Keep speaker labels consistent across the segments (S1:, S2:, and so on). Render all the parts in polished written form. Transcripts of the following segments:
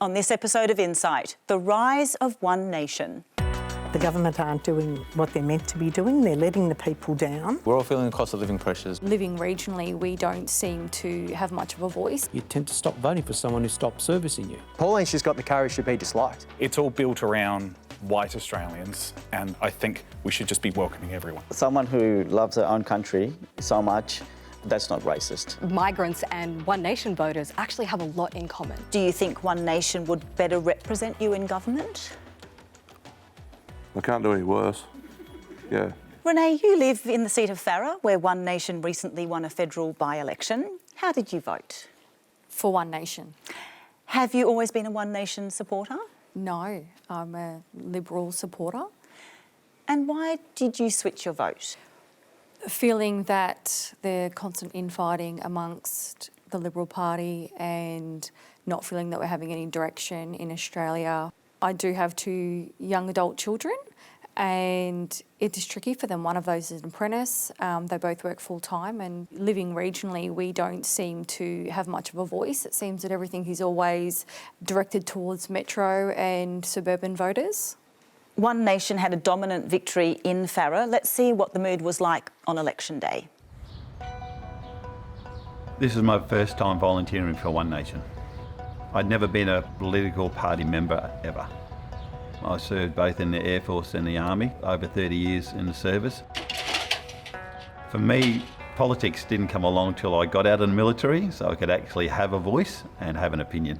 S1: On this episode of Insight, the rise of One Nation.
S2: The government aren't doing what they're meant to be doing. They're letting the people down.
S3: We're all feeling the cost of living pressures.
S4: Living regionally, we don't seem to have much of a voice.
S5: You tend to stop voting for someone who stops servicing you.
S6: Pauline, she's got the courage to be disliked.
S7: It's all built around white Australians, and I think we should just be welcoming everyone.
S8: Someone who loves their own country so much, that's not racist.
S9: Migrants and One Nation voters actually have a lot in common.
S1: Do you think One Nation would better represent you in government?
S10: I can't do any worse. Yeah.
S1: Renee, you live in the seat of Farrer, where One Nation recently won a federal by-election. How did you vote?
S4: For One Nation.
S1: Have you always been a One Nation supporter?
S4: No, I'm a Liberal supporter.
S1: And why did you switch your vote?
S4: Feeling that the constant infighting amongst the Liberal Party and not feeling that we're having any direction in Australia. I do have 2 young adult children and it is tricky for them. One of those is an apprentice. They both work full time, and living regionally, we don't seem to have much of a voice. It seems that everything is always directed towards metro and suburban voters.
S1: One Nation had a dominant victory in Farrer. Let's see what the mood was like on election day.
S11: This is my first time volunteering for One Nation. I'd never been a political party member ever. I served both in the Air Force and the Army, over 30 years in the service. For me, politics didn't come along till I got out of the military, so I could actually have a voice and have an opinion.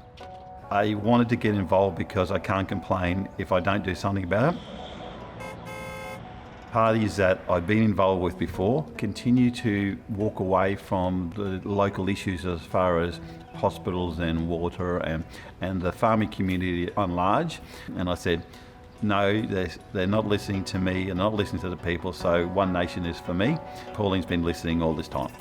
S11: I wanted to get involved because I can't complain if I don't do something about it. Parties that I've been involved with before continue to walk away from the local issues as far as hospitals and water and the farming community on large. And I said, no, they're not listening to me and not listening to the people, so One Nation is for me. Pauline's been listening all this time.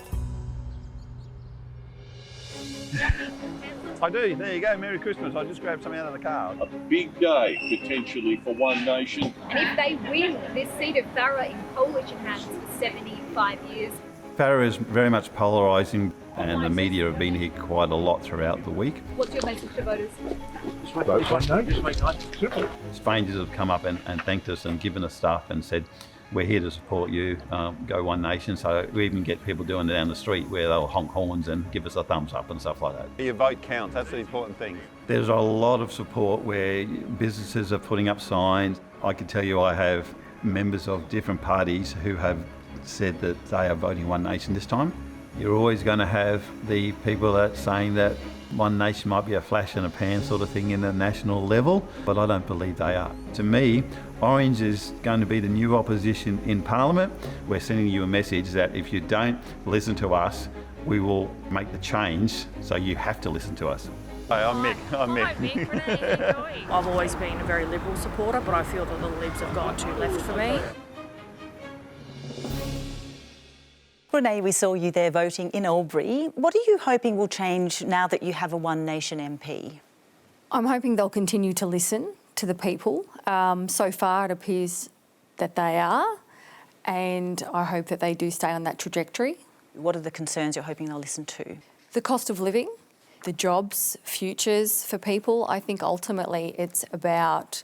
S11: I do. There you go. Merry Christmas. I just grabbed something out of the car.
S12: A big day, potentially, for One Nation.
S13: And if they win this seat of Farrer in coalition hands for 75 years.
S11: Farrer is very much polarising, and the media have been here quite a lot throughout the week.
S13: What's your message to voters?
S11: Vote One Nation. Strangers have come up and thanked us and given us stuff and said, we're here to support you, go One Nation. So we even get people doing it down the street where they'll honk horns and give us a thumbs up and stuff like that. Your vote counts, that's the important thing. There's a lot of support where businesses are putting up signs. I can tell you I have members of different parties who have said that they are voting One Nation this time. You're always going to have the people that saying that One Nation might be a flash in a pan sort of thing in the national level, but I don't believe they are. To me, Orange is going to be the new opposition in Parliament. We're sending you a message that if you don't listen to us, we will make the change, so you have to listen to us. Hi, I'm Mick.
S14: Hi, Mick. Renee, I've always been a very Liberal supporter, but I feel that the Libs have gone too left for me.
S1: Renee, we saw you there voting in Albury. What are you hoping will change now that you have a One Nation MP?
S4: I'm hoping they'll continue to listen to the people. So far it appears that they are, and I hope that they do stay on that trajectory.
S1: What are the concerns you're hoping they'll listen to?
S4: The cost of living, the jobs, futures for people. I think ultimately it's about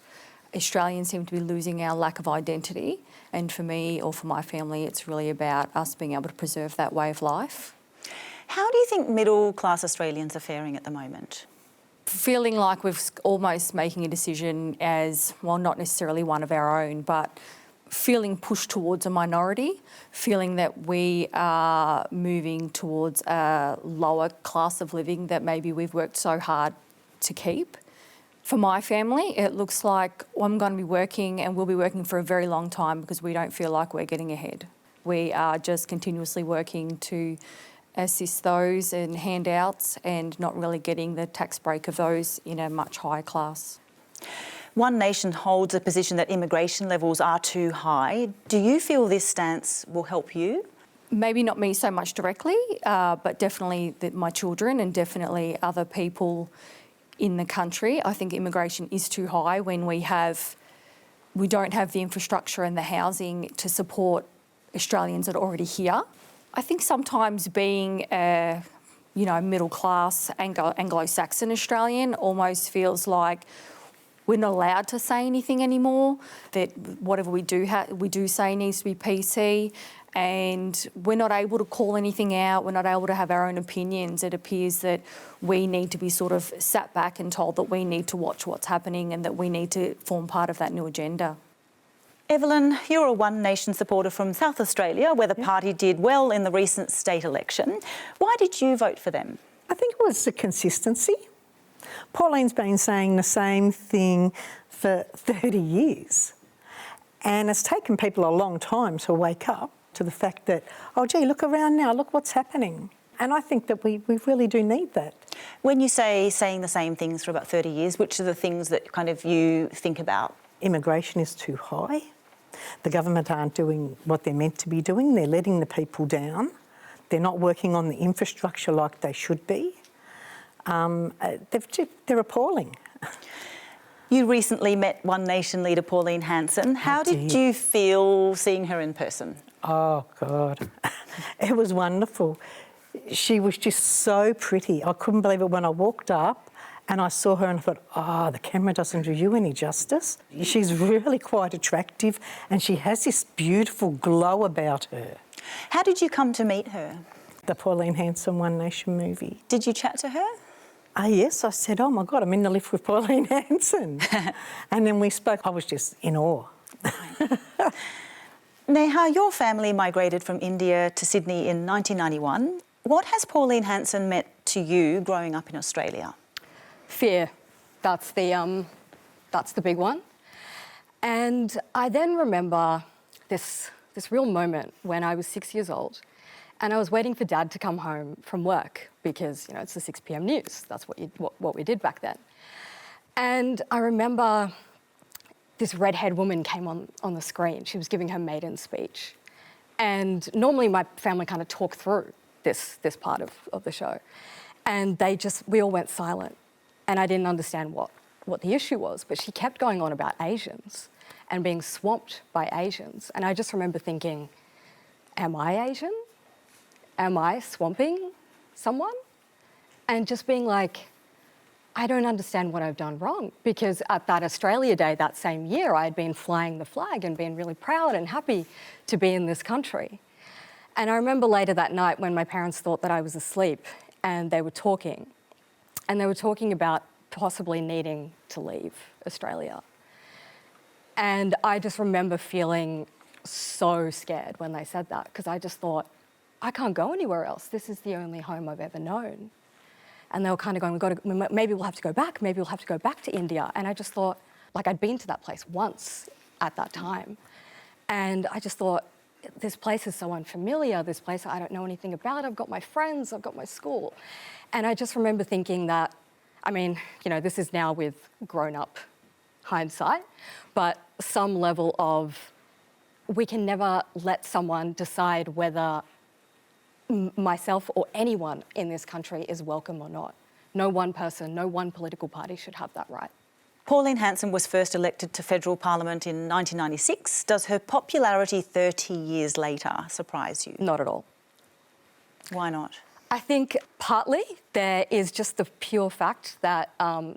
S4: Australians seem to be losing our lack of identity, and for me or for my family it's really about us being able to preserve that way of life.
S1: How do you think middle class Australians are faring at the moment?
S4: Feeling like we're almost making a decision as, well, not necessarily one of our own, but feeling pushed towards a minority, feeling that we are moving towards a lower class of living that maybe we've worked so hard to keep. For my family, it looks like I'm going to be working and we'll be working for a very long time because we don't feel like we're getting ahead. We are just continuously working to assist those in handouts and not really getting the tax break of those in a much higher class.
S1: One Nation holds a position that immigration levels are too high. Do you feel this stance will help you?
S4: Maybe not me so much directly, but definitely my children and definitely other people in the country. I think immigration is too high when we don't have the infrastructure and the housing to support Australians that are already here. I think sometimes being a middle class Anglo-Saxon Australian almost feels like we're not allowed to say anything anymore, that whatever we do say needs to be PC, and we're not able to call anything out, we're not able to have our own opinions. It appears that we need to be sort of sat back and told that we need to watch what's happening and that we need to form part of that new agenda.
S1: Evelyn, you're a One Nation supporter from South Australia, where the party did well in the recent state election. Why did you vote for them?
S2: I think it was the consistency. Pauline's been saying the same thing for 30 years. And it's taken people a long time to wake up to the fact that, oh, gee, look around now, look what's happening. And I think that we really do need that.
S1: When you say saying the same things for about 30 years, which are the things that kind of you think about?
S2: Immigration is too high. The government aren't doing what they're meant to be doing. They're letting the people down. They're not working on the infrastructure like they should be. They're appalling.
S1: You recently met One Nation leader Pauline Hanson. How did you feel seeing her in person?
S2: Oh, God. It was wonderful. She was just so pretty. I couldn't believe it when I walked up and I saw her and I thought, oh, the camera doesn't do you any justice. She's really quite attractive and she has this beautiful glow about her.
S1: How did you come to meet her?
S2: The Pauline Hanson One Nation movie.
S1: Did you chat to her?
S2: Yes, I said, oh my God, I'm in the lift with Pauline Hanson. And then we spoke. I was just in awe.
S1: Neha, your family migrated from India to Sydney in 1991. What has Pauline Hanson meant to you growing up in Australia?
S9: Fear. That's the big one. And I then remember this real moment when I was 6 years old and I was waiting for Dad to come home from work because, it's the 6 p.m. news. That's what we did back then. And I remember this red-haired woman came on the screen. She was giving her maiden speech. And normally my family kind of talk through this part of the show. And we all went silent. And I didn't understand what the issue was, but she kept going on about Asians and being swamped by Asians. And I just remember thinking, am I Asian? Am I swamping someone? And just being like, I don't understand what I've done wrong, because at that Australia Day that same year, I had been flying the flag and been really proud and happy to be in this country. And I remember later that night when my parents thought that I was asleep and they were talking about possibly needing to leave Australia. And I just remember feeling so scared when they said that, because I just thought, I can't go anywhere else. This is the only home I've ever known. And they were kind of going, maybe we'll have to go back. Maybe we'll have to go back to India. And I just thought, I'd been to that place once at that time. And I just thought, this place is so unfamiliar. This place I don't know anything about. I've got my friends, I've got my school. And I just remember thinking that, this is now with grown-up hindsight, but some level of, we can never let someone decide whether myself or anyone in this country is welcome or not. No one person, no one political party should have that right.
S1: Pauline Hanson was first elected to federal parliament in 1996. Does her popularity 30 years later surprise you?
S9: Not at all.
S1: Why not?
S9: I think partly there is just the pure fact that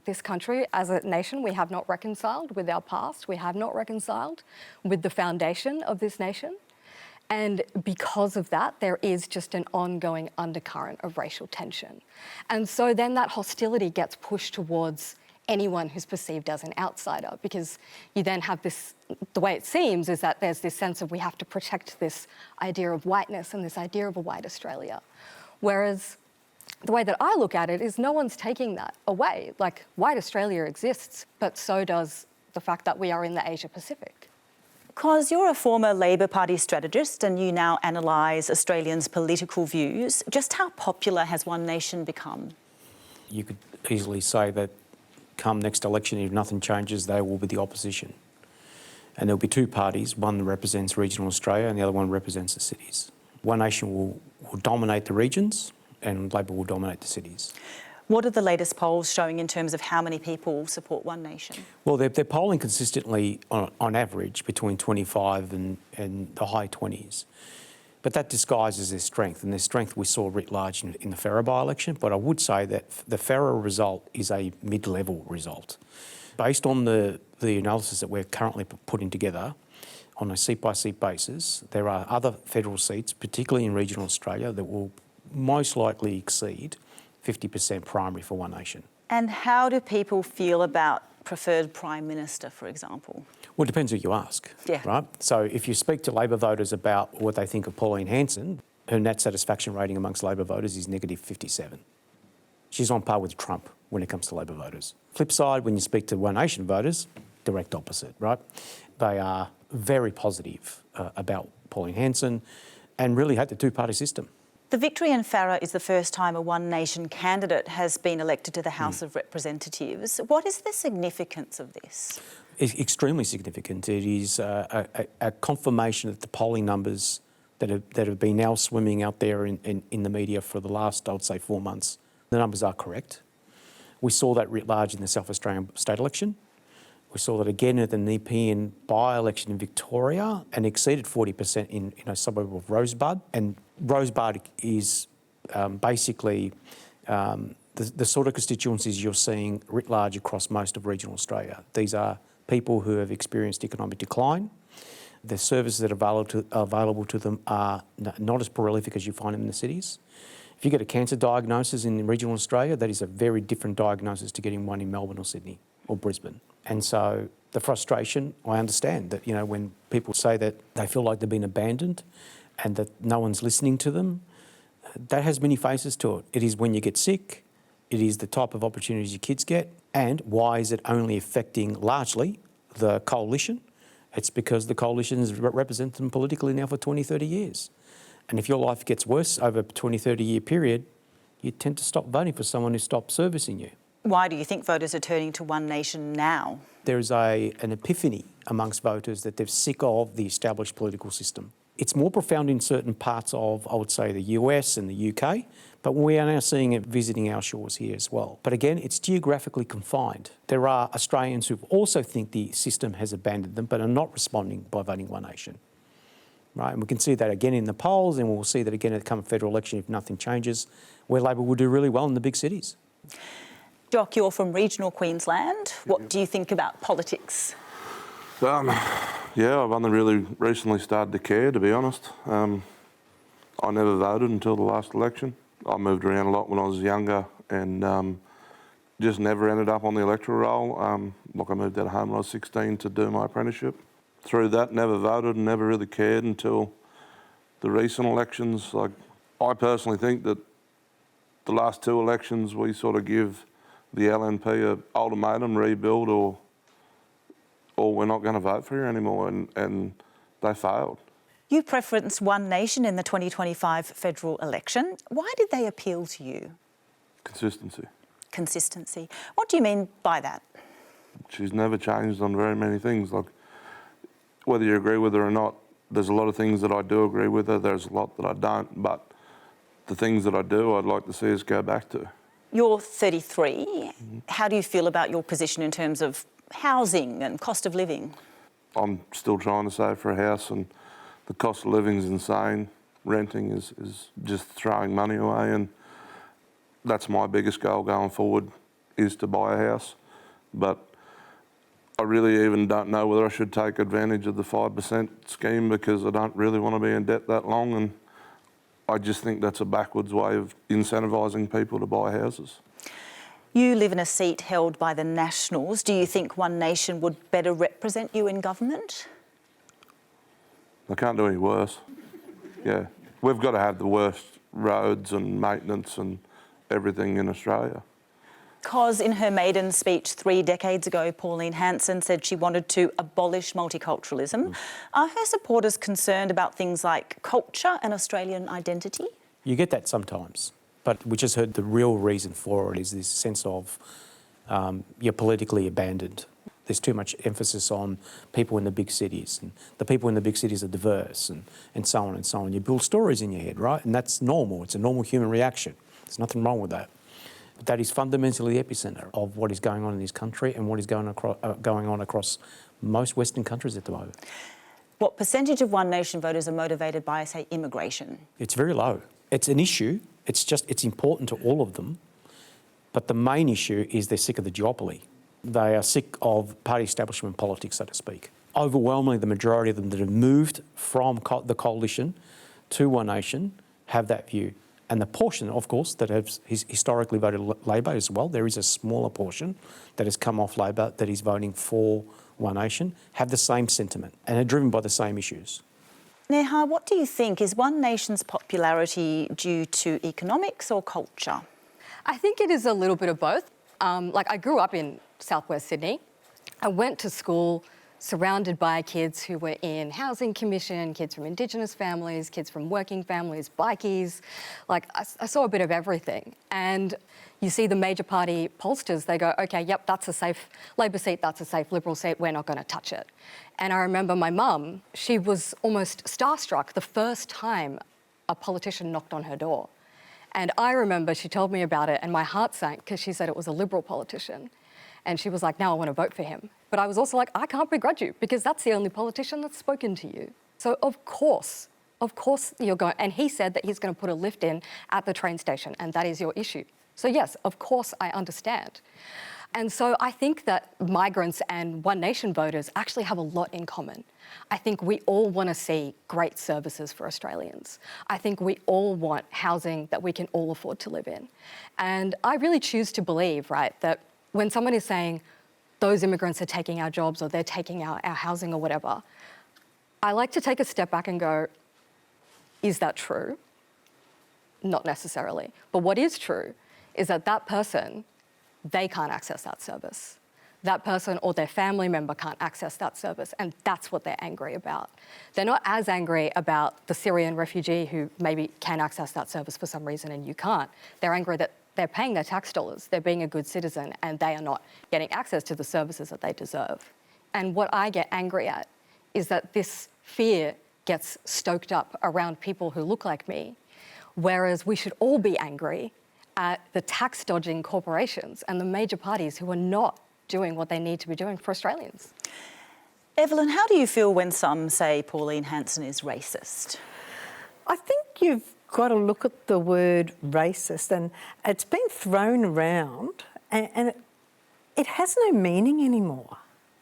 S9: this country, as a nation, we have not reconciled with our past. We have not reconciled with the foundation of this nation. And because of that, there is just an ongoing undercurrent of racial tension. And so then that hostility gets pushed towards anyone who's perceived as an outsider, because you then have this, the way it seems is that there's this sense of we have to protect this idea of whiteness and this idea of a white Australia. Whereas the way that I look at it is no one's taking that away. Like, white Australia exists, but so does the fact that we are in the Asia Pacific.
S1: Because you're a former Labor Party strategist and you now analyse Australians' political views, just how popular has One Nation become?
S5: You could easily say that come next election, if nothing changes, they will be the opposition. And there'll be two parties, one represents regional Australia and the other one represents the cities. One Nation will dominate the regions and Labor will dominate the cities.
S1: What are the latest polls showing in terms of how many people support One Nation?
S5: Well, they're polling consistently on average between 25 and the high 20s. But that disguises their strength, and their strength we saw writ large in the Farrer by-election. But I would say that the Farrer result is a mid-level result. Based on the analysis that we're currently putting together on a seat-by-seat basis, there are other federal seats, particularly in regional Australia, that will most likely exceed 50% primary for One Nation.
S1: And how do people feel about preferred Prime Minister, for example?
S5: Well, it depends who you ask,
S1: yeah.
S5: right? So if you speak to Labor voters about what they think of Pauline Hanson, her net satisfaction rating amongst Labor voters is negative 57. She's on par with Trump when it comes to Labor voters. Flip side, when you speak to One Nation voters, direct opposite, right? They are very positive about Pauline Hanson and really hate the two-party system.
S1: The victory in Farrer is the first time a One Nation candidate has been elected to the House of Representatives. What is the significance of this?
S5: It's extremely significant. It is a confirmation that the polling numbers that have been now swimming out there in the media for the last, I would say, 4 months, the numbers are correct. We saw that writ large in the South Australian state election. We saw that again at the Nepean by-election in Victoria and exceeded 40% in a suburb of Rosebud. And Rosebud is basically the sort of constituencies you're seeing writ large across most of regional Australia. These are people who have experienced economic decline. The services that are available to them are not as prolific as you find them in the cities. If you get a cancer diagnosis in regional Australia, that is a very different diagnosis to getting one in Melbourne or Sydney or Brisbane. And so the frustration, I understand that, you know, when people say that they feel like they've been abandoned and that no one's listening to them, that has many faces to it. It is when you get sick, it is the type of opportunities your kids get, and why is it only affecting largely the coalition? It's because the coalition has represented them politically now for 20, 30 years. And if your life gets worse over a 20, 30-year period, you tend to stop voting for someone who stopped servicing you.
S1: Why do you think voters are turning to One Nation now?
S5: There is an epiphany amongst voters that they're sick of the established political system. It's more profound in certain parts of, I would say, the US and the UK, but we are now seeing it visiting our shores here as well. But again, it's geographically confined. There are Australians who also think the system has abandoned them, but are not responding by voting One Nation. Right? And we can see that again in the polls, and we'll see that again at the coming federal election if nothing changes, where Labor will do really well in the big cities.
S1: Jock, you're from regional Queensland. What do you think about politics?
S10: Yeah, I've only really recently started to care, to be honest. I never voted until the last election. I moved around a lot when I was younger and just never ended up on the electoral roll. Like I moved out of home when I was 16 to do my apprenticeship. Through that, never voted and never really cared until the recent elections. Like, I personally think that the last two elections we sort of give the LNP an ultimatum, rebuild or we're not going to vote for you anymore, and they failed.
S1: You preferenced One Nation in the 2025 federal election. Why did they appeal to you?
S10: Consistency.
S1: Consistency. What do you mean by that?
S10: She's never changed on very many things. Like, whether you agree with her or not, there's a lot of things that I do agree with her, there's a lot that I don't, but the things that I do, I'd like to see us go back to.
S1: You're 33. How do you feel about your position in terms of housing and cost of living?
S10: I'm still trying to save for a house, and the cost of living is insane. Renting is just throwing money away, and that's my biggest goal going forward, is to buy a house. But I really even don't know whether I should take advantage of the 5% scheme, because I don't really want to be in debt that long, and I just think that's a backwards way of incentivising people to buy houses.
S1: You live in a seat held by the Nationals. Do you think One Nation would better represent you in government?
S10: I can't do any worse. Yeah, we've got to have the worst roads and maintenance and everything in Australia.
S1: Because in her maiden speech 3 decades ago, Pauline Hanson said she wanted to abolish multiculturalism. Are her supporters concerned about things like culture and Australian identity?
S5: You get that sometimes, but we just heard the real reason for it is this sense of you're politically abandoned. There's too much emphasis on people in the big cities, and the people in the big cities are diverse, and so on and so on. You build stories in your head, right? And that's normal. It's a normal human reaction. There's nothing wrong with that. But that is fundamentally the epicentre of what is going on in this country and what is going on across most Western countries at the moment.
S1: What percentage of One Nation voters are motivated by, say, immigration?
S5: It's very low. It's an issue. It's important to all of them. But the main issue is they're sick of the duopoly. They are sick of party establishment politics, so to speak. Overwhelmingly, the majority of them that have moved from the coalition to One Nation have that view. And the portion, of course, that has historically voted Labor as well, there is a smaller portion that has come off Labor that is voting for One Nation, have the same sentiment and are driven by the same issues.
S1: Neha, what do you think? Is One Nation's popularity due to economics or culture?
S9: I think it is a little bit of both. I grew up in southwest Sydney. I went to school surrounded by kids who were in Housing Commission, kids from Indigenous families, kids from working families, bikies. I saw a bit of everything. And you see the major party pollsters, they go, okay, yep, that's a safe Labor seat, that's a safe Liberal seat, we're not going to touch it. And I remember my mum, she was almost starstruck the first time a politician knocked on her door. And I remember she told me about it and my heart sank because she said it was a Liberal politician. And she was like, now I want to vote for him. But I was also like, I can't begrudge you because that's the only politician that's spoken to you. So of course you're going, and he said that he's going to put a lift in at the train station and that is your issue. So yes, of course I understand. And so I think that migrants and One Nation voters actually have a lot in common. I think we all want to see great services for Australians. I think we all want housing that we can all afford to live in. And I really choose to believe, right, that when someone is saying those immigrants are taking our jobs or they're taking our housing or whatever, I like to take a step back and go, is that true? Not necessarily. But what is true is that that person, they can't access that service. That person or their family member can't access that service, and that's what they're angry about. They're not as angry about the Syrian refugee who maybe can access that service for some reason and you can't. They're angry that they're paying their tax dollars, they're being a good citizen, and they are not getting access to the services that they deserve. And what I get angry at is that this fear gets stoked up around people who look like me, whereas we should all be angry at the tax-dodging corporations and the major parties who are not doing what they need to be doing for Australians.
S1: Evelyn, how do you feel when some say Pauline Hanson is racist?
S2: I think you've got to look at the word racist, and it's been thrown around and it has no meaning anymore.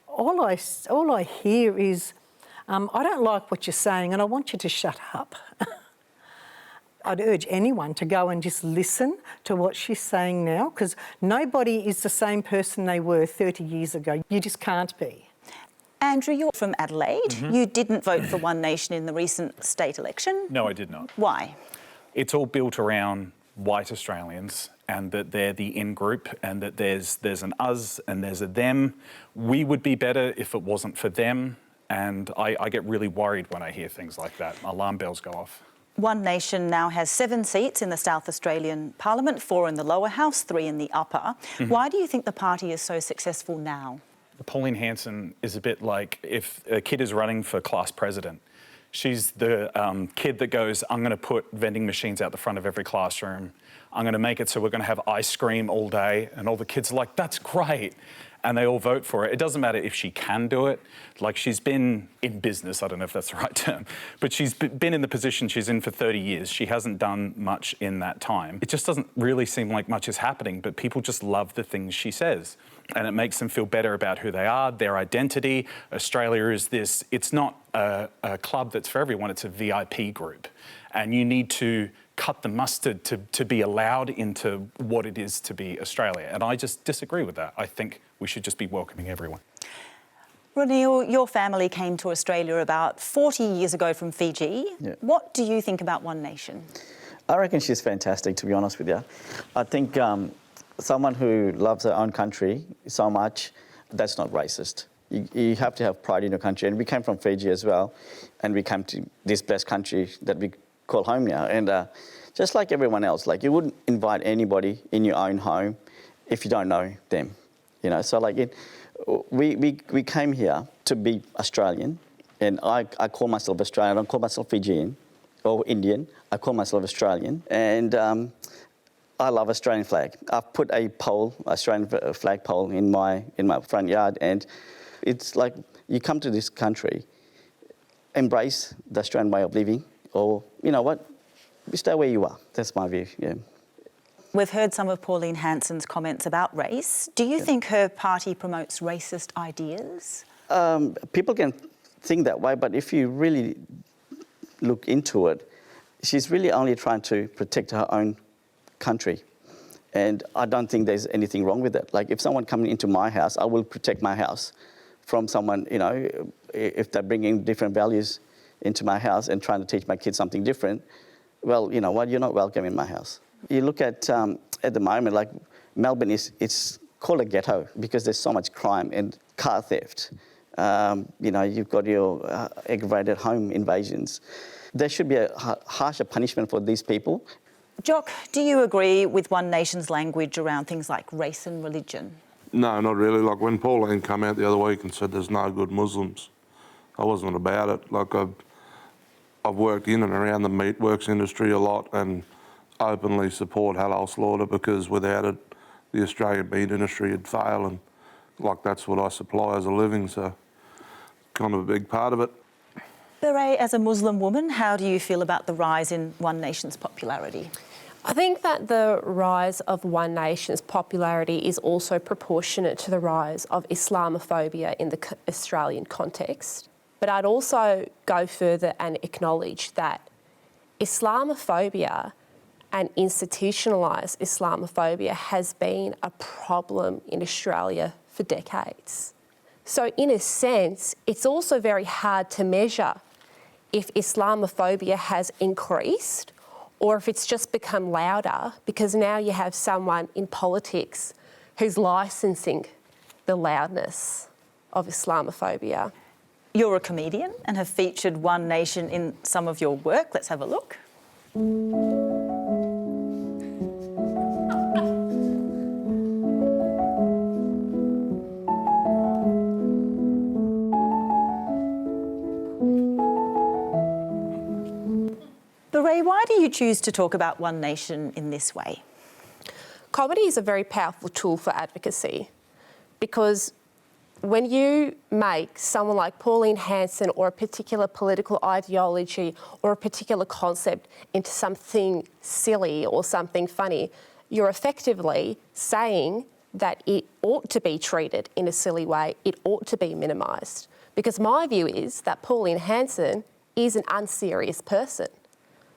S2: All I hear is, I don't like what you're saying and I want you to shut up. I'd urge anyone to go and just listen to what she's saying now, because nobody is the same person they were 30 years ago. You just can't be.
S1: Andrew, you're from Adelaide. You didn't vote for One Nation in the recent state election.
S7: No, I did not.
S1: Why?
S7: It's all built around white Australians and that they're the in-group and that there's an us and there's a them. We would be better if it wasn't for them, and I get really worried when I hear things like that. Alarm bells go off.
S1: One Nation now has 7 seats in the South Australian Parliament, 4 in the lower house, 3 in the upper. Why do you think the party is so successful now?
S7: Pauline Hanson is a bit like if a kid is running for class president. She's the kid that goes, I'm going to put vending machines out the front of every classroom. I'm going to make it so we're going to have ice cream all day. And all the kids are like, that's great. And they all vote for it. It doesn't matter if she can do it. Like, she's been in business, I don't know if that's the right term, but she's been in the position she's in for 30 years. She hasn't done much in that time. It just doesn't really seem like much is happening, but people just love the things she says. And it makes them feel better about who they are, their identity. Australia is this, it's not a club that's for everyone, it's a VIP group. And you need to cut the mustard to be allowed into what it is to be Australia. And I just disagree with that. I think we should just be welcoming everyone.
S1: Ranil, your family came to Australia about 40 years ago from Fiji.
S8: Yeah.
S1: What do you think about One Nation?
S8: I reckon she's fantastic, to be honest with you. I think someone who loves their own country so much, that's not racist. You have to have pride in your country. And we came from Fiji as well, and we came to this blessed country that we call home now. And just like everyone else, like, you wouldn't invite anybody in your own home if you don't know them, you know. So like, we came here to be Australian, and I call myself Australian. I don't call myself Fijian or Indian. I call myself Australian, and I love Australian flag. I've put a pole, Australian flag pole, in my front yard, and it's like, you come to this country embrace the Australian way of living, or, you know what, stay where you are. That's my view, yeah.
S1: We've heard some of Pauline Hanson's comments about race. Do you think her party promotes racist ideas?
S8: People can think that way, but if you really look into it, she's really only trying to protect her own country. And I don't think there's anything wrong with that. Like, if someone coming into my house, I will protect my house from someone, you know, if they're bringing different values into my house and trying to teach my kids something different, well, you know what, you're not welcome in my house. You look at the moment, like Melbourne it's called a ghetto because there's so much crime and car theft. You know, you've got your aggravated home invasions. There should be a harsher punishment for these people.
S1: Jock, do you agree with One Nation's language around things like race and religion?
S10: No, not really. Like when Pauline came out the other week and said there's no good Muslims, I wasn't about it. Like I've worked in and around the meatworks industry a lot and openly support halal slaughter because without it, the Australian meat industry would fail, and like that's what I supply as a living, so kind of a big part of it.
S1: Beret, as a Muslim woman, how do you feel about the rise in One Nation's popularity?
S3: I think that the rise of One Nation's popularity is also proportionate to the rise of Islamophobia in the Australian context. But I'd also go further and acknowledge that Islamophobia and institutionalised Islamophobia has been a problem in Australia for decades. So in a sense, it's also very hard to measure if Islamophobia has increased or if it's just become louder because now you have someone in politics who's licensing the loudness of Islamophobia.
S1: You're a comedian and have featured One Nation in some of your work. Let's have a look. Beret, why do you choose to talk about One Nation in this way?
S3: Comedy is a very powerful tool for advocacy because when you make someone like Pauline Hanson or a particular political ideology or a particular concept into something silly or something funny, you're effectively saying that it ought to be treated in a silly way, it ought to be minimised. Because my view is that Pauline Hanson is an unserious person.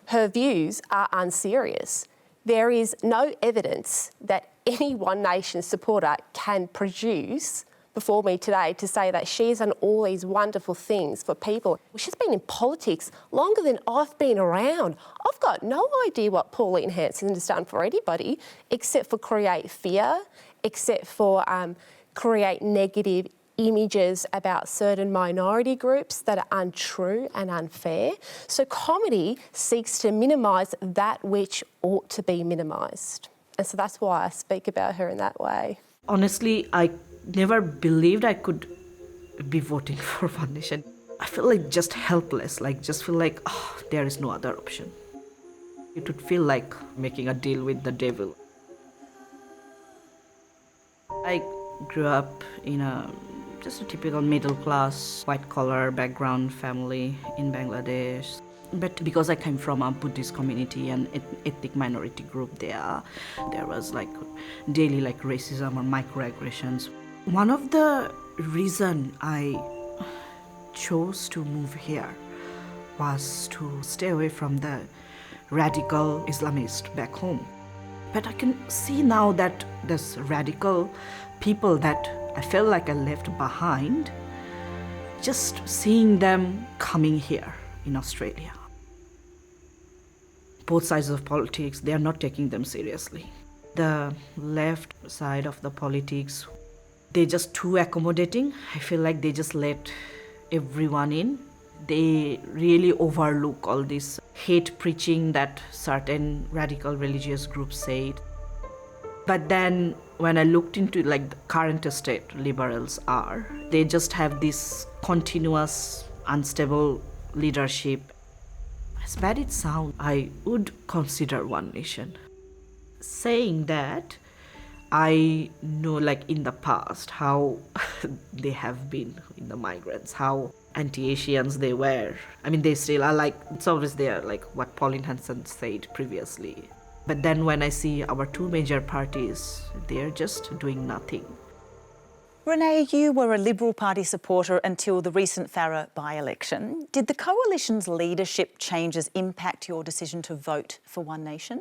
S3: Her views are unserious. There is no evidence that any One Nation supporter can produce before me today to say that she's done all these wonderful things for people. She's been in politics longer than I've been around. I've got no idea what Pauline Hanson has done for anybody except for create fear, except for create negative images about certain minority groups that are untrue and unfair. So comedy seeks to minimise that which ought to be minimised. And so that's why I speak about her in that way.
S15: Honestly, I never believed I could be voting for One Nation. I feel like just helpless, just feel like, there is no other option. It would feel like making a deal with the devil. I grew up in just a typical middle-class, white-collar background family in Bangladesh. But because I came from a Buddhist community and ethnic minority group there was daily racism or microaggressions. One of the reasons I chose to move here was to stay away from the radical Islamists back home. But I can see now that this radical people that I felt like I left behind, just seeing them coming here in Australia. Both sides of politics, they are not taking them seriously. The left side of the politics, they're just too accommodating. I feel like they just let everyone in. They really overlook all this hate preaching that certain radical religious groups said. But then when I looked into the current state liberals are, they just have this continuous unstable leadership. As bad it sounds, I would consider One Nation. Saying that, I know in the past how they have been in the migrants, how anti-Asians they were. I mean, they still are, like, it's always there, like what Pauline Hanson said previously. But then when I see our two major parties, they're just doing nothing.
S1: Renee, you were a Liberal Party supporter until the recent Farrer by-election. Did the Coalition's leadership changes impact your decision to vote for One Nation?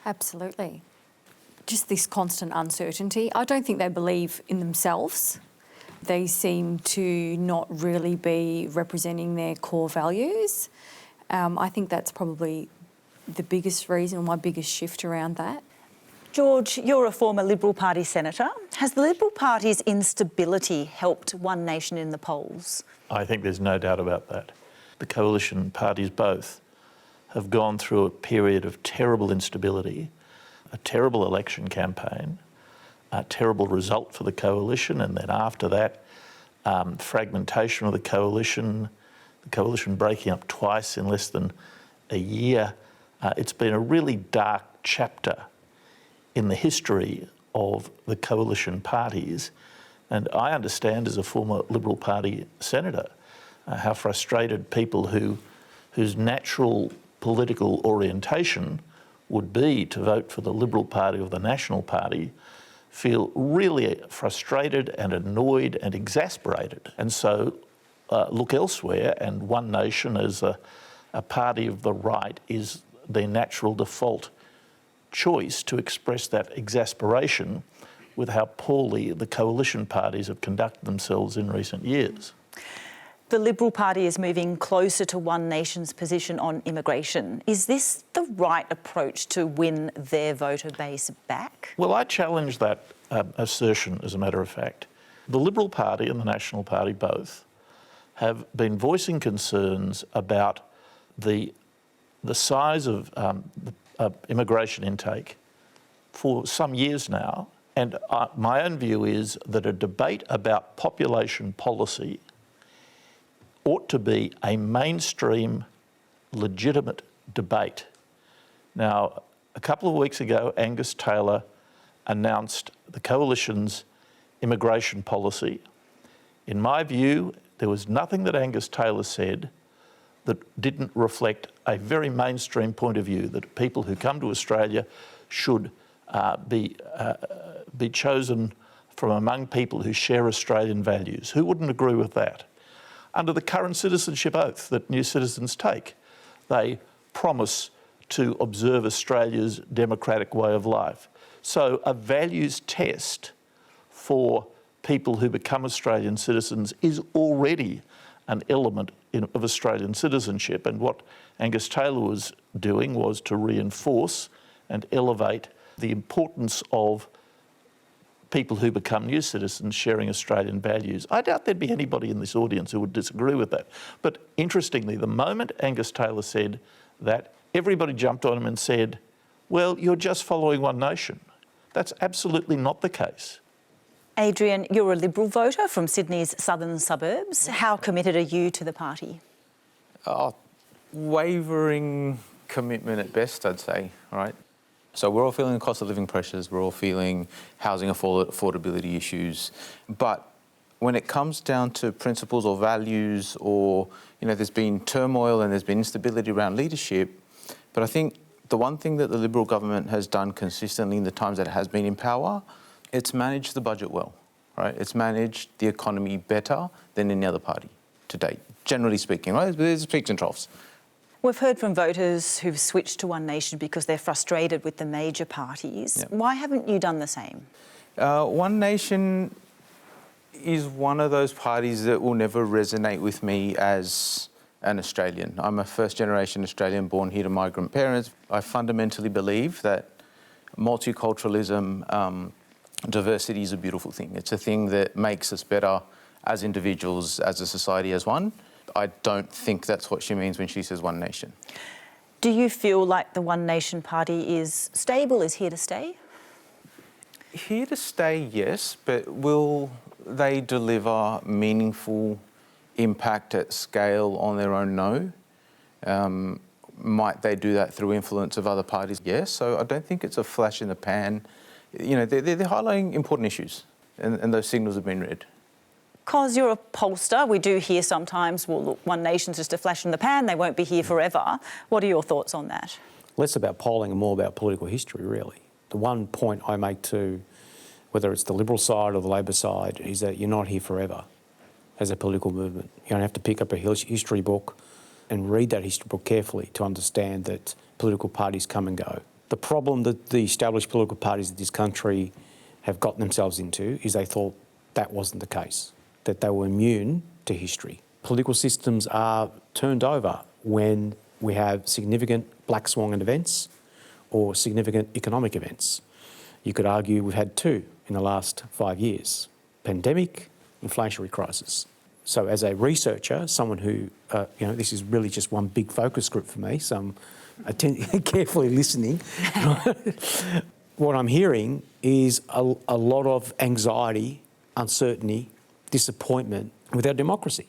S4: Absolutely. Just this constant uncertainty. I don't think they believe in themselves. They seem to not really be representing their core values. I think that's probably the biggest reason, my biggest shift around that.
S1: George, you're a former Liberal Party senator. Has the Liberal Party's instability helped One Nation in the polls?
S16: I think there's no doubt about that. The coalition parties both have gone through a period of terrible instability, a terrible election campaign, a terrible result for the coalition, and then after that, fragmentation of the coalition breaking up twice in less than a year. It's been a really dark chapter in the history of the coalition parties. And I understand, as a former Liberal Party senator, how frustrated people whose natural political orientation would be to vote for the Liberal Party or the National Party feel really frustrated and annoyed and exasperated. And so look elsewhere, and One Nation as a party of the right is their natural default choice to express that exasperation with how poorly the coalition parties have conducted themselves in recent years.
S1: The Liberal Party is moving closer to One Nation's position on immigration. Is this the right approach to win their voter base back?
S16: Well, I challenge that assertion, as a matter of fact. The Liberal Party and the National Party both have been voicing concerns about the size of immigration intake for some years now, and my own view is that a debate about population policy ought to be a mainstream, legitimate debate. Now, a couple of weeks ago, Angus Taylor announced the Coalition's immigration policy. In my view, there was nothing that Angus Taylor said that didn't reflect a very mainstream point of view, that people who come to Australia should be chosen from among people who share Australian values. Who wouldn't agree with that? Under the current citizenship oath that new citizens take, they promise to observe Australia's democratic way of life. So a values test for people who become Australian citizens is already an element of Australian citizenship, and what Angus Taylor was doing was to reinforce and elevate the importance of people who become new citizens sharing Australian values. I doubt there'd be anybody in this audience who would disagree with that. But interestingly, the moment Angus Taylor said that, everybody jumped on him and said, well, you're just following One Nation. That's absolutely not the case.
S1: Adrian, you're a Liberal voter from Sydney's southern suburbs. How committed are you to the party?
S17: Wavering commitment at best, I'd say, right? So we're all feeling the cost of living pressures, we're all feeling housing affordability issues, but when it comes down to principles or values, or, there's been turmoil and there's been instability around leadership, but I think the one thing that the Liberal government has done consistently in the times that it has been in power, it's managed the budget well, right? It's managed the economy better than any other party to date, generally speaking, right? There's peaks and troughs.
S1: We've heard from voters who've switched to One Nation because they're frustrated with the major parties.
S17: Yep.
S1: Why haven't you done the same?
S17: One Nation is one of those parties that will never resonate with me as an Australian. I'm a first-generation Australian born here to migrant parents. I fundamentally believe that multiculturalism, diversity is a beautiful thing. It's a thing that makes us better as individuals, as a society, as one. I don't think that's what she means when she says One Nation.
S1: Do you feel like the One Nation party is stable, is here to stay?
S17: Here to stay, yes, but will they deliver meaningful impact at scale on their own? No. Might they do that through influence of other parties? Yes. So I don't think it's a flash in the pan. They're highlighting important issues, and those signals have been read.
S1: because you're a pollster? We do hear sometimes, well, look, One Nation's just a flash in the pan, they won't be here forever. What are your thoughts on that?
S5: Less about polling and more about political history, really. The one point I make to whether it's the Liberal side or the Labor side is that you're not here forever as a political movement. You don't have to pick up a history book and read that history book carefully to understand that political parties come and go. The problem that the established political parties of this country have gotten themselves into is they thought that wasn't the case, that they were immune to history. Political systems are turned over when we have significant black swan events or significant economic events. You could argue we've had two in the last 5 years: pandemic, inflationary crisis. So as a researcher, someone who, this is really just one big focus group for me, so I'm carefully listening. What I'm hearing is a lot of anxiety, uncertainty, disappointment with our democracy,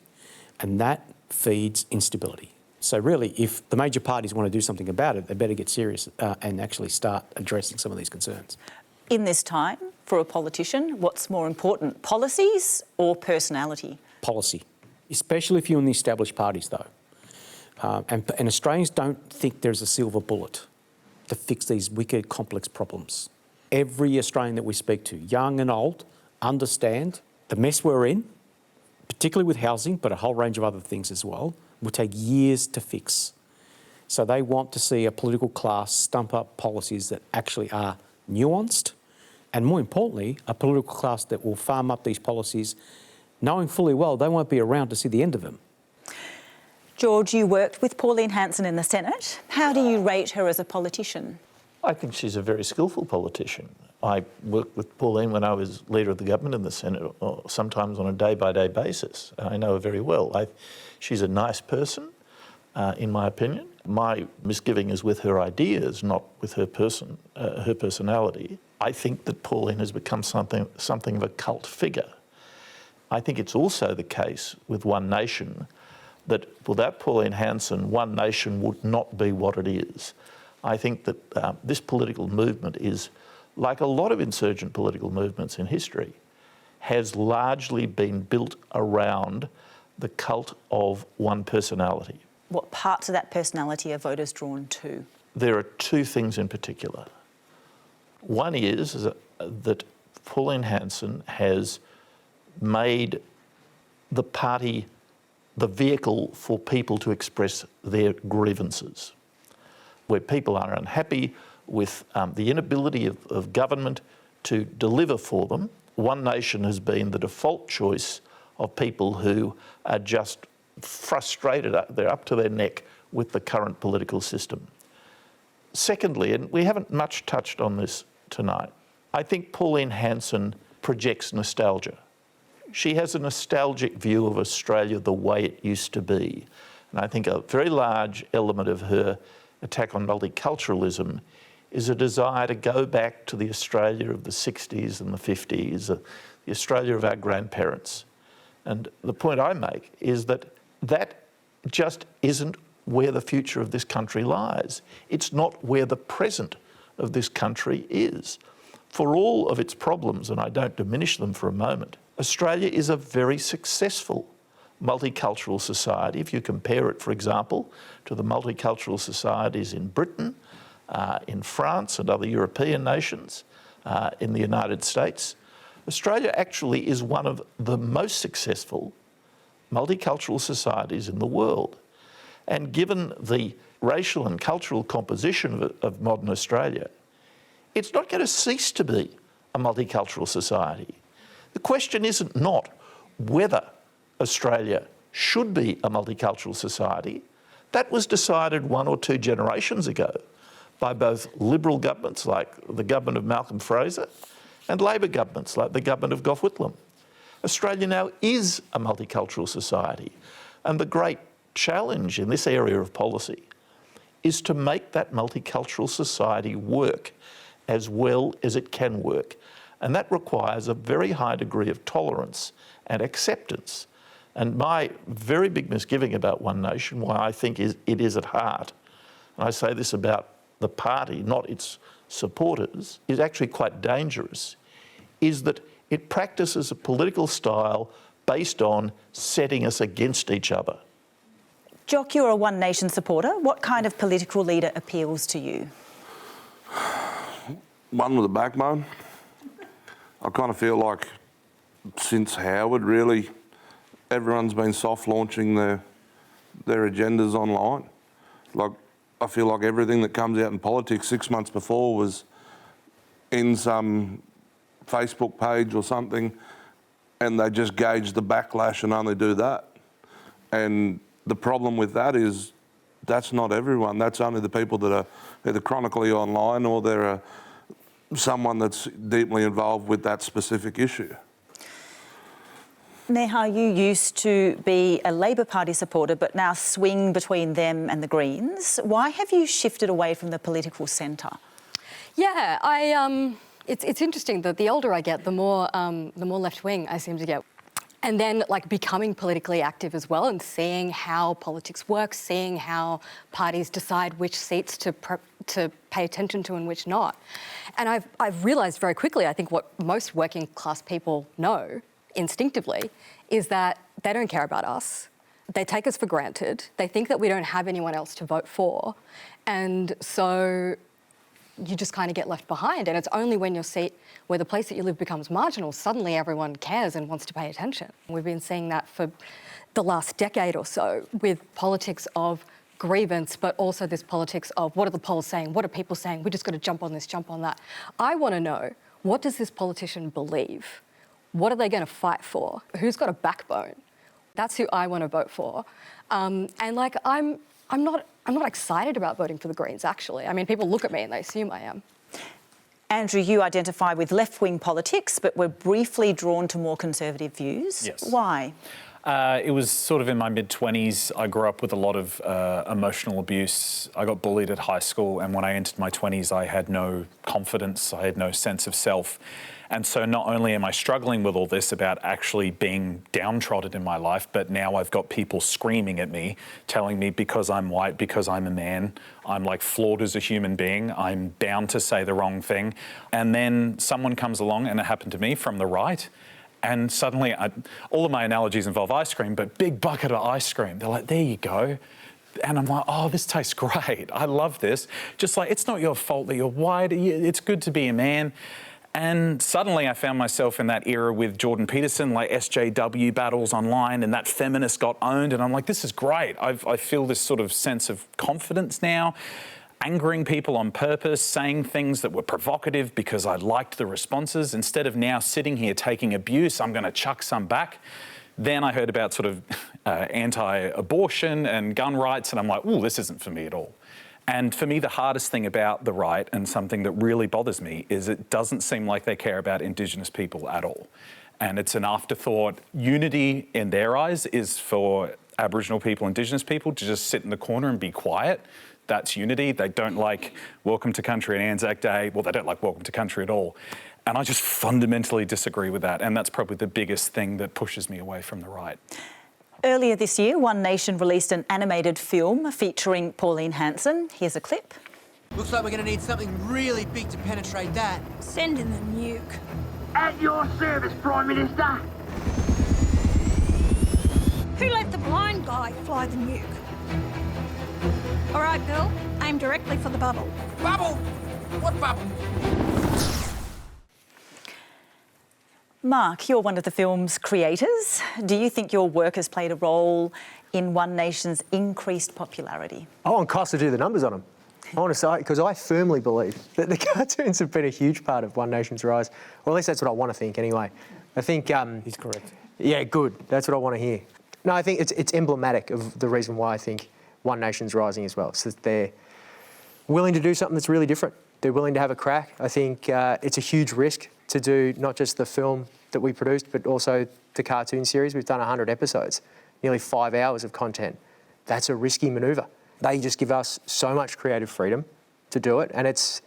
S5: and that feeds instability. So really, if the major parties want to do something about it, they better get serious and actually start addressing some of these concerns.
S1: In this time, for a politician, what's more important, policies or personality?
S5: Policy, especially if you're in the established parties, though. And Australians don't think there's a silver bullet to fix these wicked, complex problems. Every Australian that we speak to, young and old, understand the mess we're in, particularly with housing, but a whole range of other things as well, will take years to fix. So they want to see a political class stump up policies that actually are nuanced, and more importantly, a political class that will farm up these policies knowing fully well they won't be around to see the end of them.
S1: George, you worked with Pauline Hanson in the Senate. How do you rate her as a politician?
S16: I think she's a very skillful politician. I worked with Pauline when I was Leader of the Government in the Senate, sometimes on a day-by-day basis, and I know her very well. She's a nice person, in my opinion. My misgiving is with her ideas, not with her personality. I think that Pauline has become something of a cult figure. I think it's also the case with One Nation that without Pauline Hanson, One Nation would not be what it is. I think that this political movement is, like a lot of insurgent political movements in history, has largely been built around the cult of one personality.
S1: What parts of that personality are voters drawn to?
S16: There are two things in particular. One is that Pauline Hanson has made the party the vehicle for people to express their grievances. Where people are unhappy with the inability of government to deliver for them, One Nation has been the default choice of people who are just frustrated, they're up to their neck with the current political system. Secondly, and we haven't much touched on this tonight, I think Pauline Hanson projects nostalgia. She has a nostalgic view of Australia the way it used to be. And I think a very large element of her attack on multiculturalism is a desire to go back to the Australia of the 60s and the 50s, the Australia of our grandparents. And the point I make is that that just isn't where the future of this country lies. It's not where the present of this country is. For all of its problems, and I don't diminish them for a moment, Australia is a very successful multicultural society. If you compare it, for example, to the multicultural societies in Britain, in France and other European nations, in the United States, Australia actually is one of the most successful multicultural societies in the world. And given the racial and cultural composition of modern Australia, it's not going to cease to be a multicultural society. The question isn't not whether Australia should be a multicultural society. That was decided 1 or 2 generations ago by both Liberal governments like the government of Malcolm Fraser and Labor governments like the government of Gough Whitlam. Australia now is a multicultural society, and the great challenge in this area of policy is to make that multicultural society work as well as it can work. And that requires a very high degree of tolerance and acceptance. And my very big misgiving about One Nation, why I think it is at heart, and I say this about the party, not its supporters, is actually quite dangerous, is that it practices a political style based on setting us against each other.
S1: Jock, you're a One Nation supporter. What kind of political leader appeals to you?
S10: One with a backbone. I kind of feel like since Howard, really, everyone's been soft launching their agendas online. Like, I feel like everything that comes out in politics 6 months before was in some Facebook page or something, and they just gauge the backlash and only do that. And the problem with that is that's not everyone. That's only the people that are either chronically online or they're someone that's deeply involved with that specific issue.
S1: Neha, you used to be a Labor Party supporter but now swing between them and the Greens. Why have you shifted away from the political centre?
S9: Yeah, it's interesting that the older I get, the more left-wing I seem to get. And then, like, becoming politically active as well and seeing how politics works, seeing how parties decide which seats to pay attention to and which not. And I've realised very quickly, I think what most working class people know instinctively is that they don't care about us. They take us for granted. They think that we don't have anyone else to vote for. And so you just kind of get left behind. And it's only when your seat, where the place that you live becomes marginal, suddenly everyone cares and wants to pay attention. We've been seeing that for the last decade or so with politics of grievance, but also this politics of what are the polls saying, what are people saying, we just got to jump on this, jump on that. I want to know, what does this politician believe? What are they going to fight for? Who's got a backbone? That's who I want to vote for. And like, I'm not excited about voting for the Greens, actually. I mean, people look at me and they assume I am.
S1: Andrew, you identify with left-wing politics, but were briefly drawn to more conservative views.
S7: Yes.
S1: Why?
S7: It was sort of in my mid-20s. I grew up with a lot of emotional abuse. I got bullied at high school, and when I entered my 20s, I had no confidence. I had no sense of self. And so not only am I struggling with all this about actually being downtrodden in my life, but now I've got people screaming at me, telling me because I'm white, because I'm a man, I'm like flawed as a human being, I'm bound to say the wrong thing. And then someone comes along, and it happened to me from the right, and suddenly all of my analogies involve ice cream, but big bucket of ice cream. They're like, there you go. And I'm like, oh, this tastes great. I love this. Just like, it's not your fault that you're white. It's good to be a man. And suddenly I found myself in that era with Jordan Peterson, like SJW battles online, and that feminist got owned. And I'm like, this is great. I feel this sort of sense of confidence now, angering people on purpose, saying things that were provocative because I liked the responses. Instead of now sitting here taking abuse, I'm going to chuck some back. Then I heard about sort of anti-abortion and gun rights, and I'm like, oh, this isn't for me at all. And for me, the hardest thing about the right, and something that really bothers me, is it doesn't seem like they care about Indigenous people at all. And it's an afterthought. Unity in their eyes is for Aboriginal people, Indigenous people to just sit in the corner and be quiet. That's unity. They don't like Welcome to Country and Anzac Day. Well, they don't like Welcome to Country at all. And I just fundamentally disagree with that. And that's probably the biggest thing that pushes me away from the right.
S1: Earlier this year, One Nation released an animated film featuring Pauline Hanson. Here's a clip.
S18: Looks like we're going to need something really big to penetrate that.
S19: Send in the nuke.
S20: At your service, Prime Minister.
S19: Who let the blind guy fly the nuke? All right, girl, aim directly for the bubble.
S18: Bubble? What bubble?
S1: Mark, you're one of the film's creators. Do you think your work has played a role in One Nation's increased popularity?
S6: I want Costa to do the numbers on them. I want to say, because I firmly believe that the cartoons have been a huge part of One Nation's rise. Or at least that's what I want to think anyway. I think...
S5: He's correct.
S6: Yeah, good. That's what I want to hear. No, I think it's emblematic of the reason why I think One Nation's rising as well. So that they're willing to do something that's really different. They're willing to have a crack. I think it's a huge risk to do not just the film that we produced, but also the cartoon series. We've done 100 episodes, nearly 5 hours of content. That's a risky manoeuvre. They just give us so much creative freedom to do it. And it's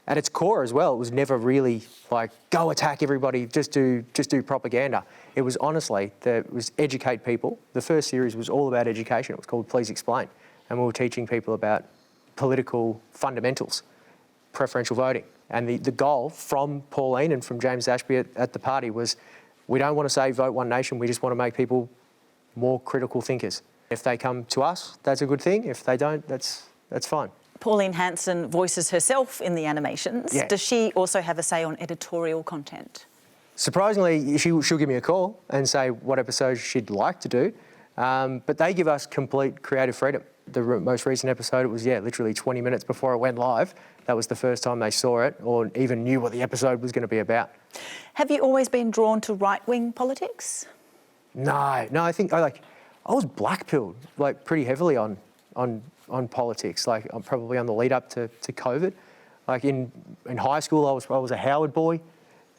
S6: at its core as well, it was never really like, go attack everybody, just do propaganda. It was honestly, it was educate people. The first series was all about education. It was called Please Explain. And we were teaching people about political fundamentals, preferential voting. And the goal from Pauline and from James Ashby at the party was We don't want to say vote One Nation, we just want to make people more critical thinkers. If they come to us, that's a good thing. If they don't, that's fine.
S1: Pauline Hanson voices herself in the animations.
S6: Yeah.
S1: Does she also have a say on editorial content?
S6: Surprisingly, she'll give me a call and say what episodes she'd like to do, but they give us complete creative freedom. The most recent episode, it was, literally 20 minutes before it went live. That was the first time they saw it or even knew what the episode was going to be about.
S1: Have you always been drawn to right-wing politics?
S6: No, I think I was black-pilled pretty heavily on politics. I'm probably on the lead up to COVID. In high school, I was a Howard boy,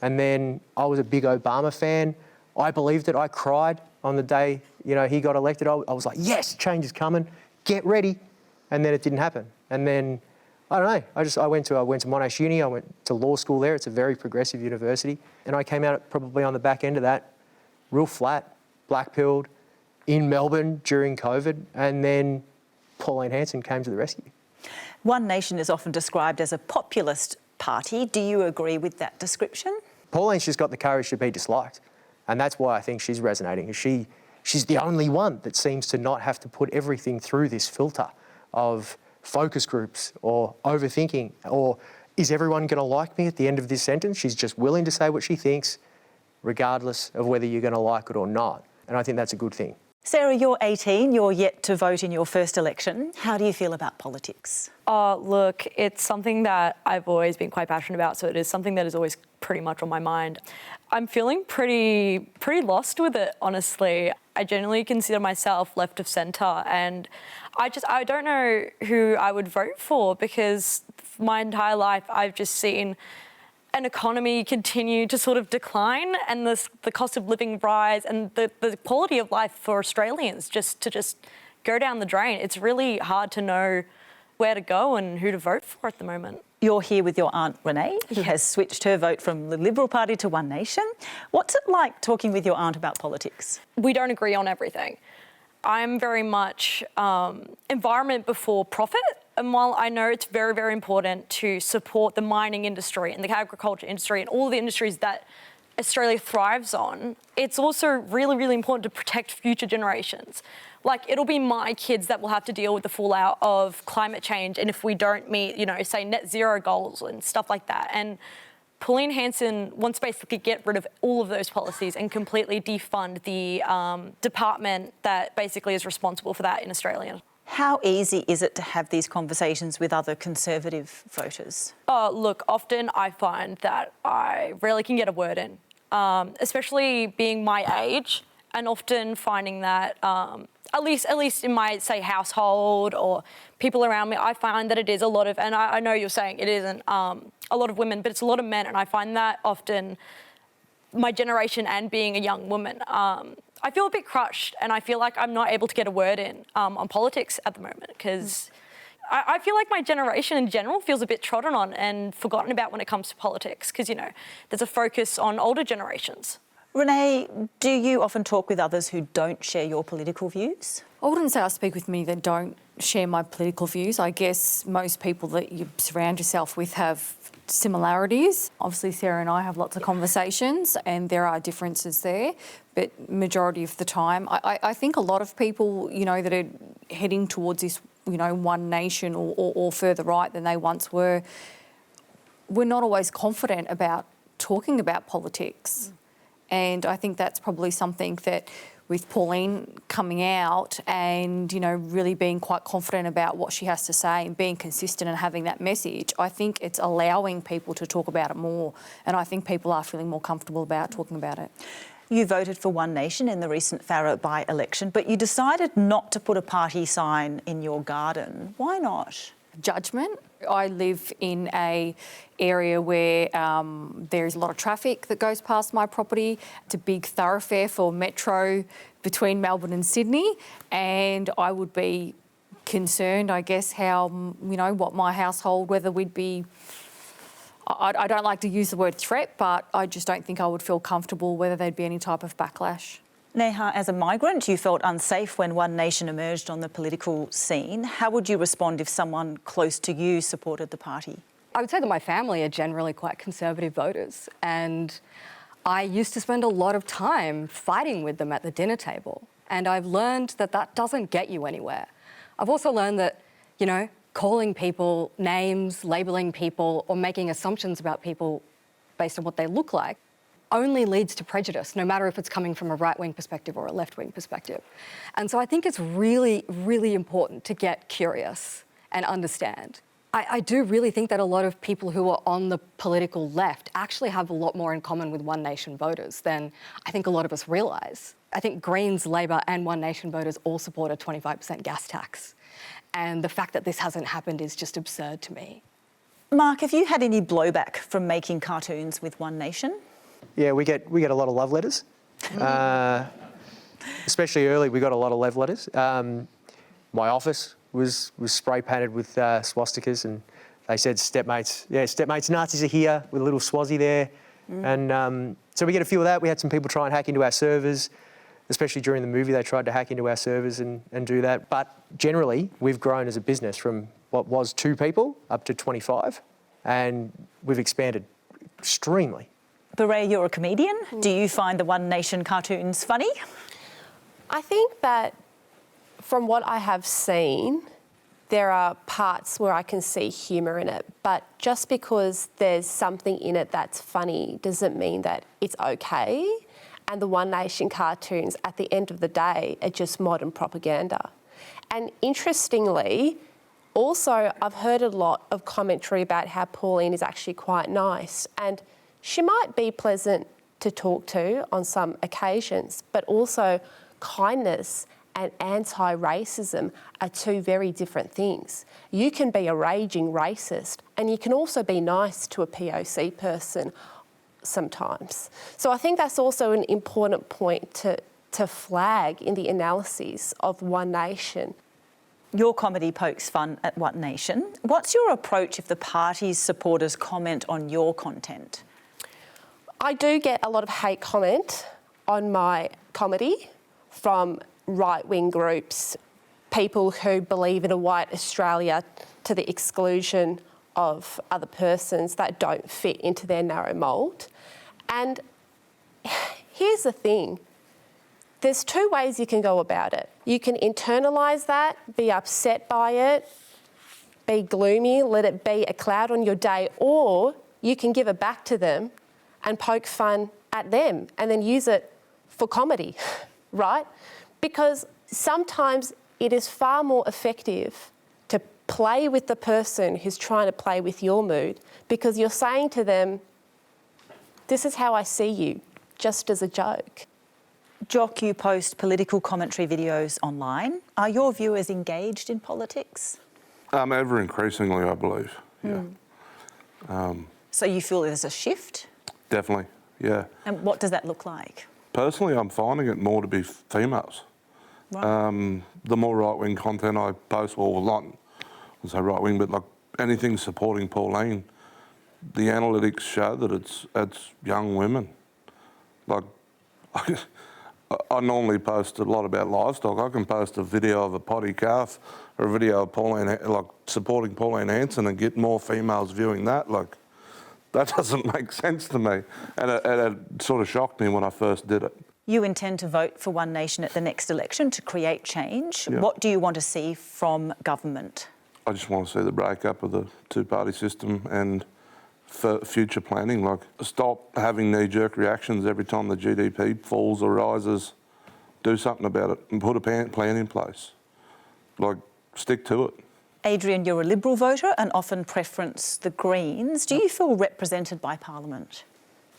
S6: and then I was a big Obama fan. I believed it. I cried on the day he got elected. I was like, yes, change is coming. Get ready, and then it didn't happen. And then I don't know. I went to Monash Uni. I went to law school there. It's a very progressive university, and I came out probably on the back end of that, real flat, black-pilled, in Melbourne during COVID, and then Pauline Hanson came to the rescue.
S1: One Nation is often described as a populist party. Do you agree with that description?
S6: Pauline's just got the courage to be disliked, and that's why I think she's resonating. She's the only one that seems to not have to put everything through this filter of focus groups or overthinking or is everyone going to like me at the end of this sentence? She's just willing to say what she thinks regardless of whether you're going to like it or not, and I think that's a good thing.
S1: Sarah, you're 18, you're yet to vote in your first election. How do you feel about politics?
S21: Look, it's something that I've always been quite passionate about, so it is something that is always pretty much on my mind. I'm feeling pretty lost with it, honestly. I generally consider myself left of centre, and I don't know who I would vote for because my entire life I've just seen an economy continue to sort of decline and the cost of living rise and the quality of life for Australians just go down the drain. It's really hard to know where to go and who to vote for at the moment.
S1: You're here with your aunt Renee, who has switched her vote from the Liberal Party to One Nation. What's it like talking with your aunt about politics?
S21: We don't agree on everything. I'm very much environment before profit. And while I know it's very, very important to support the mining industry and the agriculture industry and all the industries that Australia thrives on, it's also really, really important to protect future generations. It'll be my kids that will have to deal with the fallout of climate change and if we don't meet, say net zero goals and stuff like that. And Pauline Hanson wants to basically get rid of all of those policies and completely defund the department that basically is responsible for that in Australia.
S1: How easy is it to have these conversations with other Conservative voters?
S21: Look, often I find that I rarely can get a word in, especially being my age, and often finding that, at least in my, say, household or people around me, I find that it is a lot of, and I know you're saying it isn't a lot of women, but it's a lot of men, and I find that often my generation and being a young woman, I feel a bit crushed and I feel like I'm not able to get a word in on politics at the moment because I feel like my generation in general feels a bit trodden on and forgotten about when it comes to politics because, there's a focus on older generations.
S1: Renee, do you often talk with others who don't share your political views?
S4: I wouldn't say I speak with many that don't share my political views. I guess most people that you surround yourself with have similarities. Obviously, Sarah and I have lots of conversations and there are differences there, but majority of the time, I think a lot of people, that are heading towards this, One Nation or further right than they once were not always confident about talking about politics. And I think that's probably something that with Pauline coming out and, really being quite confident about what she has to say and being consistent and having that message, I think it's allowing people to talk about it more. And I think people are feeling more comfortable about talking about it.
S1: You voted for One Nation in the recent Farrer by-election, but you decided not to put a party sign in your garden. Why not?
S4: Judgment. I live in a area where there is a lot of traffic that goes past my property. It's a big thoroughfare for metro between Melbourne and Sydney, and I would be concerned, I guess, how, what my household, whether we'd be... I don't like to use the word threat, but I just don't think I would feel comfortable whether there'd be any type of backlash.
S1: Neha, as a migrant, you felt unsafe when One Nation emerged on the political scene. How would you respond if someone close to you supported the party?
S9: I would say that my family are generally quite conservative voters, and I used to spend a lot of time fighting with them at the dinner table, and I've learned that that doesn't get you anywhere. I've also learned that, you know, calling people names, labelling people, or making assumptions about people based on what they look like only leads to prejudice, no matter if it's coming from a right-wing perspective or a left-wing perspective. And so I think it's really, really important to get curious and understand. I do really think that a lot of people who are on the political left actually have a lot more in common with One Nation voters than I think a lot of us realise. I think Greens, Labor and One Nation voters all support a 25% gas tax. And the fact that this hasn't happened is just absurd to me.
S1: Mark, have you had any blowback from making cartoons with One Nation?
S6: Yeah, we get a lot of love letters. Especially early, we got a lot of love letters. My office was spray painted with swastikas, and they said stepmates Nazis are here with a little swazi there. And so we get a few of that. We had some people try and hack into our servers, especially during the movie. They tried to hack into our servers and do that. But generally, we've grown as a business from what was 2 people up to 25, and we've expanded extremely.
S1: Beret, you're a comedian. Do you find the One Nation cartoons funny?
S3: I think that from what I have seen, there are parts where I can see humour in it, but just because there's something in it that's funny doesn't mean that it's okay. And the One Nation cartoons, at the end of the day, are just modern propaganda. And interestingly, also, I've heard a lot of commentary about how Pauline is actually quite nice, and she might be pleasant to talk to on some occasions, but also kindness and anti-racism are 2 very different things. You can be a raging racist and you can also be nice to a POC person sometimes. So I think that's also an important point to flag in the analyses of One Nation.
S1: Your comedy pokes fun at One Nation. What's your approach if the party's supporters comment on your content?
S3: I do get a lot of hate comment on my comedy from right-wing groups, people who believe in a white Australia to the exclusion of other persons that don't fit into their narrow mould. And here's the thing. There's 2 ways you can go about it. You can internalise that, be upset by it, be gloomy, let it be a cloud on your day, or you can give it back to them and poke fun at them and then use it for comedy, right? Because sometimes it is far more effective to play with the person who's trying to play with your mood, because you're saying to them, this is how I see you, just as a joke.
S1: Jock, you post political commentary videos online. Are your viewers engaged in politics?
S10: Ever increasingly, I believe, yeah.
S1: So you feel there's a shift?
S10: Definitely, yeah.
S1: And what does that look like?
S10: Personally, I'm finding it more to be females. Right. The more right-wing content I post, well, a lot, I say right-wing, but like anything supporting Pauline, the analytics show that it's young women. Like, I normally post a lot about livestock. I can post a video of a potty calf or a video of Pauline, like supporting Pauline Hanson, and get more females viewing that. Like, that doesn't make sense to me. And it sort of shocked me when I first did it.
S1: You intend to vote for One Nation at the next election to create change.
S10: Yeah.
S1: What do you want to see from government?
S10: I just want to see the breakup of the 2-party system and for future planning. Like, stop having knee-jerk reactions every time the GDP falls or rises. Do something about it and put a plan in place. Like, stick to it.
S1: Adrian, you're a Liberal voter and often preference the Greens. Do you feel represented by Parliament?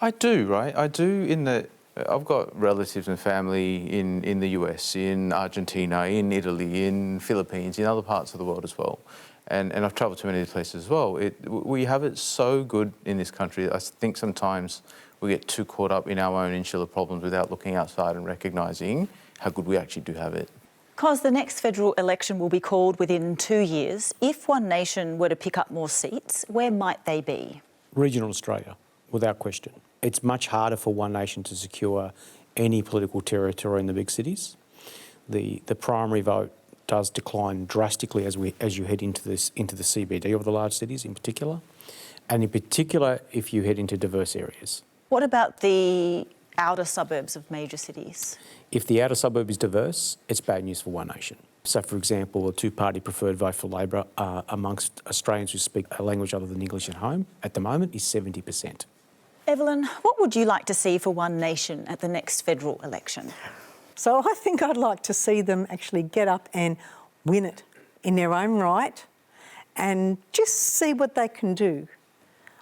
S17: I do, right? I do in that I've got relatives and family in the US, in Argentina, in Italy, in Philippines, in other parts of the world as well. And I've travelled to many places as well. We have it so good in this country. I think sometimes we get too caught up in our own insular problems without looking outside and recognising how good we actually do have it.
S1: Because the next federal election will be called within 2 years. If One Nation were to pick up more seats, where might they be?
S5: Regional Australia, without question. It's much harder for One Nation to secure any political territory in the big cities. The primary vote does decline drastically as you head into the CBD of the large cities in particular, and in particular if you head into diverse areas.
S1: What about the outer suburbs of major cities?
S5: If the outer suburb is diverse, it's bad news for One Nation. So, for example, a two-party preferred vote for Labor amongst Australians who speak a language other than English at home at the moment is 70%.
S1: Evelyn, what would you like to see for One Nation at the next federal election?
S2: So I think I'd like to see them actually get up and win it in their own right and just see what they can do.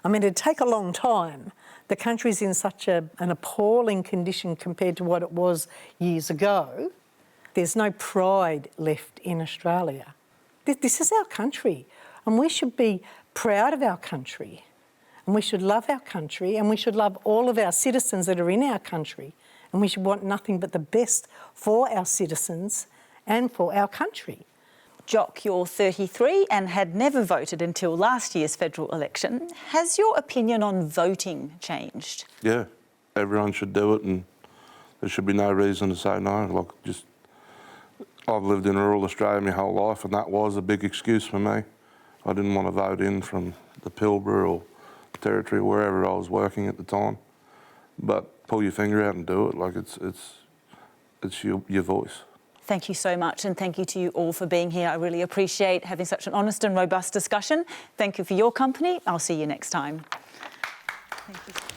S2: I mean, it'd take a long time. The country's in such an appalling condition compared to what it was years ago. There's no pride left in Australia. This is our country, and we should be proud of our country, and we should love our country, and we should love all of our citizens that are in our country, and we should want nothing but the best for our citizens and for our country.
S1: Jock, you're 33 and had never voted until last year's federal election. Has your opinion on voting changed?
S10: Yeah, everyone should do it, and there should be no reason to say no. I've lived in rural Australia my whole life, and that was a big excuse for me. I didn't want to vote in from the Pilbara or Territory, wherever I was working at the time. But pull your finger out and do it. It's your voice.
S1: Thank you so much, and thank you to you all for being here. I really appreciate having such an honest and robust discussion. Thank you for your company. I'll see you next time. Thank you.